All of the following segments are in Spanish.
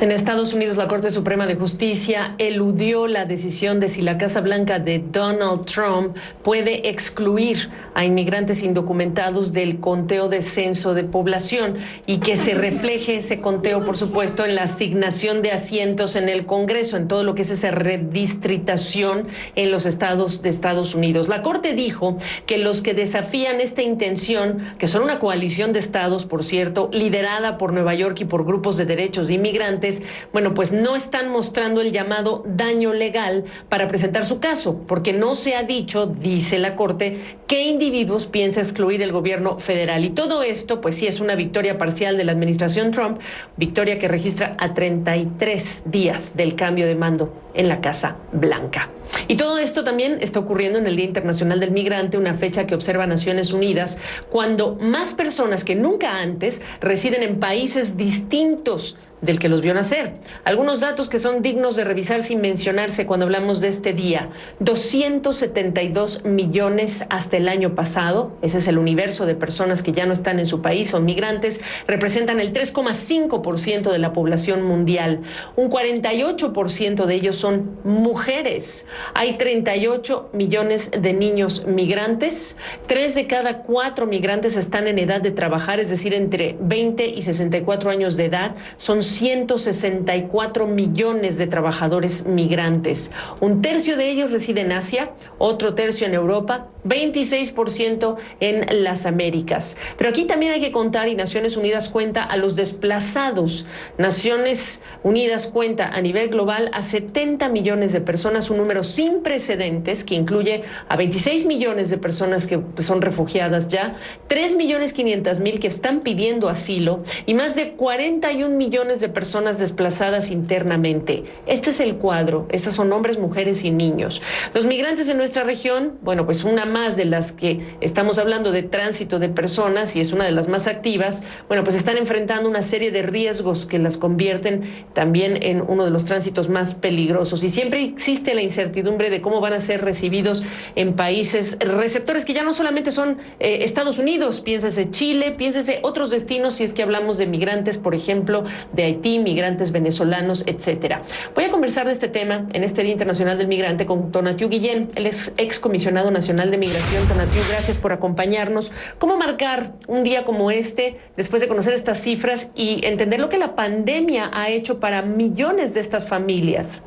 En Estados Unidos, la Corte Suprema de Justicia eludió la decisión de si la Casa Blanca de Donald Trump puede excluir a inmigrantes indocumentados del conteo de censo de población y que se refleje ese conteo, por supuesto, en la asignación de asientos en el Congreso, en todo lo que es esa redistritación en los estados de Estados Unidos. La Corte dijo que los que desafían esta intención, que son una coalición de estados, por cierto, liderada por Nueva York y por grupos de derechos de inmigrantes, bueno, pues no están mostrando el llamado daño legal para presentar su caso, porque no se ha dicho, dice la Corte, qué individuos piensa excluir el gobierno federal. Y todo esto, pues sí, es una victoria parcial de la administración Trump, victoria que registra a 33 días del cambio de mando en la Casa Blanca. Y todo esto también está ocurriendo en el Día Internacional del Migrante, una fecha que observa Naciones Unidas, cuando más personas que nunca antes residen en países distintos del que los vio nacer. Algunos datos que son dignos de revisar sin mencionarse cuando hablamos de este día: 272 millones hasta el año pasado, ese es el universo de personas que ya no están en su país, son migrantes, representan el 3,5% de la población mundial. Un 48% de ellos son mujeres. Hay 38 millones de niños migrantes. 3 de cada 4 migrantes están en edad de trabajar, es decir, entre 20 y 64 años de edad. Son 164 millones de trabajadores migrantes. Un tercio de ellos reside en Asia, otro tercio en Europa, 26% en las Américas. Pero aquí también hay que contar, y Naciones Unidas cuenta a los desplazados. Naciones Unidas cuenta a nivel global a 70 millones de personas, un número sin precedentes que incluye a 26 millones de personas que son refugiadas ya, 3.500.000 que están pidiendo asilo y más de 41 millones de personas desplazadas internamente. Este es el cuadro. Estos son hombres, mujeres y niños. Los migrantes en nuestra región, bueno, pues una más de las que estamos hablando de tránsito de personas, y es una de las más activas, bueno, pues están enfrentando una serie de riesgos que las convierten también en uno de los tránsitos más peligrosos. Y siempre existe la incertidumbre de cómo van a ser recibidos en países receptores que ya no solamente son Estados Unidos, piénsese Chile, piénsese otros destinos, si es que hablamos de migrantes, por ejemplo, de Haití, migrantes venezolanos, etcétera. Voy a conversar de este tema en este Día Internacional del Migrante con Tonatiuh Guillén. Él es excomisionado nacional de migración. Tonatiuh, gracias por acompañarnos. ¿Cómo marcar un día como este después de conocer estas cifras y entender lo que la pandemia ha hecho para millones de estas familias?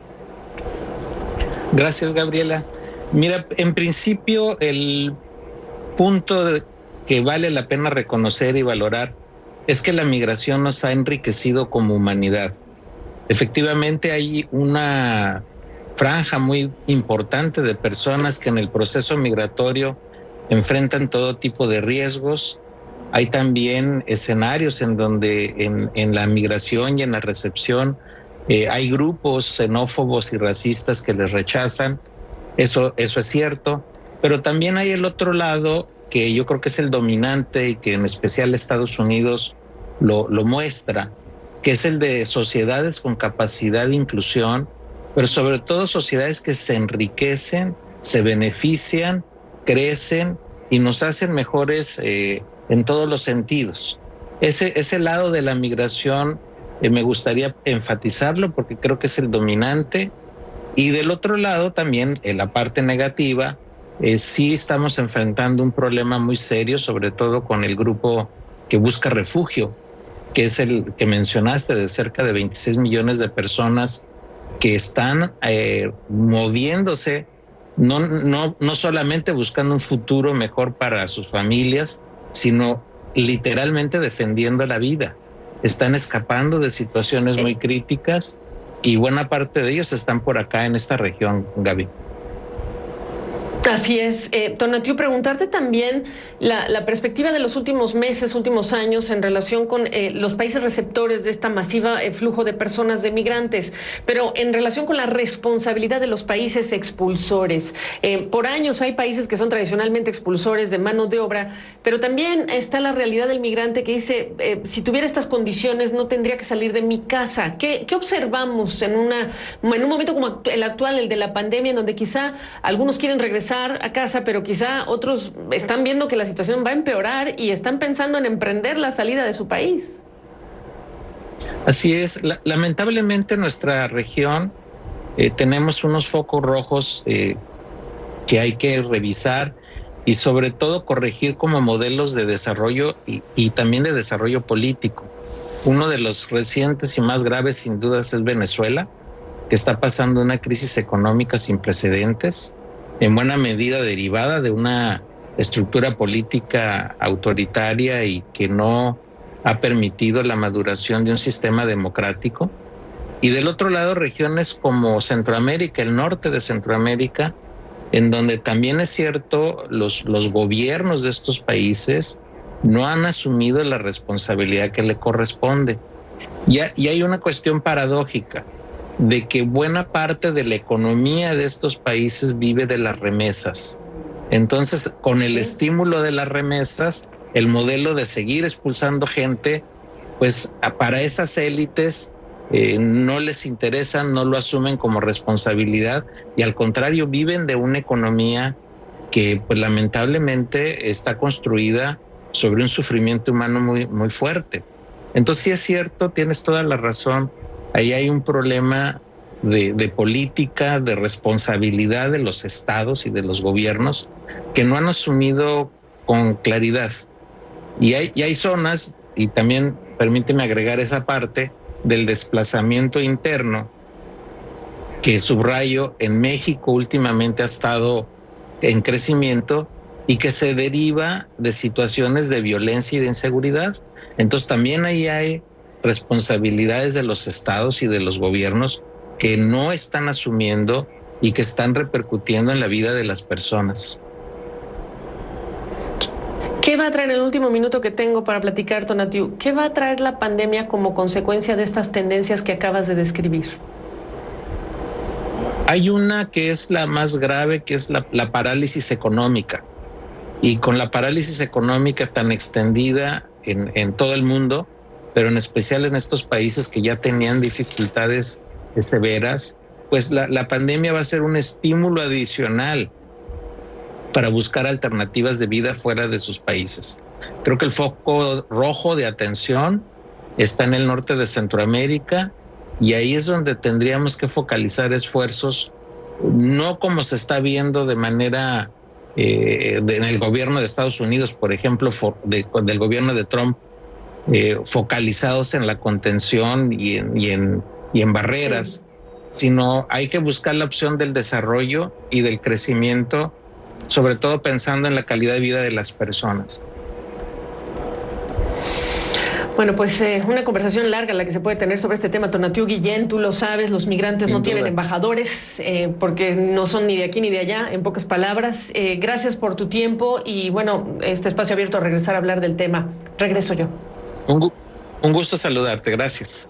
Gracias, Gabriela. Mira, en principio el punto que vale la pena reconocer y valorar es que la migración nos ha enriquecido como humanidad. Efectivamente hay una franja muy importante de personas que en el proceso migratorio enfrentan todo tipo de riesgos. Hay también escenarios en donde en la migración y en la recepción hay grupos xenófobos y racistas que les rechazan. Eso es cierto, pero también hay el otro lado que yo creo que es el dominante y que en especial Estados Unidos lo muestra, que es el de sociedades con capacidad de inclusión, pero sobre todo sociedades que se enriquecen, se benefician, crecen y nos hacen mejores en todos los sentidos. Ese lado de la migración me gustaría enfatizarlo porque creo que es el dominante. Y del otro lado también, en la parte negativa, sí estamos enfrentando un problema muy serio, sobre todo con el grupo que busca refugio, que es el que mencionaste, de cerca de 26 millones de personas que están moviéndose, no solamente buscando un futuro mejor para sus familias, sino literalmente defendiendo la vida. Están escapando de situaciones muy críticas y buena parte de ellos están por acá en esta región, Gaby. Así es. Tonatiuh, preguntarte también la perspectiva de los últimos meses, últimos años en relación con los países receptores de esta masiva flujo de personas, de migrantes, pero en relación con la responsabilidad de los países expulsores. Por años hay países que son tradicionalmente expulsores de mano de obra, pero también está la realidad del migrante que dice, si tuviera estas condiciones no tendría que salir de mi casa. ¿Qué observamos en un momento como el actual, el de la pandemia, en donde quizá algunos quieren regresar a casa, pero quizá otros están viendo que la situación va a empeorar y están pensando en emprender la salida de su país? Así es. Lamentablemente en nuestra región tenemos unos focos rojos que hay que revisar y sobre todo corregir como modelos de desarrollo y también de desarrollo político. Uno de los recientes y más graves sin dudas es Venezuela, que está pasando una crisis económica sin precedentes, en buena medida derivada de una estructura política autoritaria y que no ha permitido la maduración de un sistema democrático. Y del otro lado, regiones como Centroamérica, el norte de Centroamérica, en donde también es cierto, los gobiernos de estos países no han asumido la responsabilidad que le corresponde. Y hay una cuestión paradójica de que buena parte de la economía de estos países vive de las remesas. Entonces, con el estímulo de las remesas, el modelo de seguir expulsando gente, pues para esas élites no les interesa, no lo asumen como responsabilidad y al contrario viven de una economía que pues lamentablemente está construida sobre un sufrimiento humano muy, muy fuerte. Entonces sí es cierto, tienes toda la razón, ahí hay un problema de política, de responsabilidad de los estados y de los gobiernos que no han asumido con claridad. Y hay zonas, y también permíteme agregar esa parte, del desplazamiento interno, que subrayo, en México últimamente ha estado en crecimiento y que se deriva de situaciones de violencia y de inseguridad. Entonces también ahí hay responsabilidades de los estados y de los gobiernos que no están asumiendo y que están repercutiendo en la vida de las personas. ¿Qué va a traer el último minuto que tengo para platicar, Tonatiuh? ¿Qué va a traer la pandemia como consecuencia de estas tendencias que acabas de describir? Hay una que es la más grave, que es la parálisis económica. Y con la parálisis económica tan extendida en todo el mundo, pero en especial en estos países que ya tenían dificultades severas, pues la pandemia va a ser un estímulo adicional para buscar alternativas de vida fuera de sus países. Creo que el foco rojo de atención está en el norte de Centroamérica y ahí es donde tendríamos que focalizar esfuerzos, no como se está viendo de manera en el gobierno de Estados Unidos, por ejemplo, del gobierno de Trump, focalizados en la contención y en barreras, sino hay que buscar la opción del desarrollo y del crecimiento, sobre todo pensando en la calidad de vida de las personas. Bueno, pues una conversación larga la que se puede tener sobre este tema, Tonatiuh Guillén, tú lo sabes, los migrantes no tienen embajadores porque no son ni de aquí ni de allá, en pocas palabras. Gracias por tu tiempo y bueno, este espacio abierto a regresar a hablar del tema. Regreso yo. Un gusto saludarte, gracias.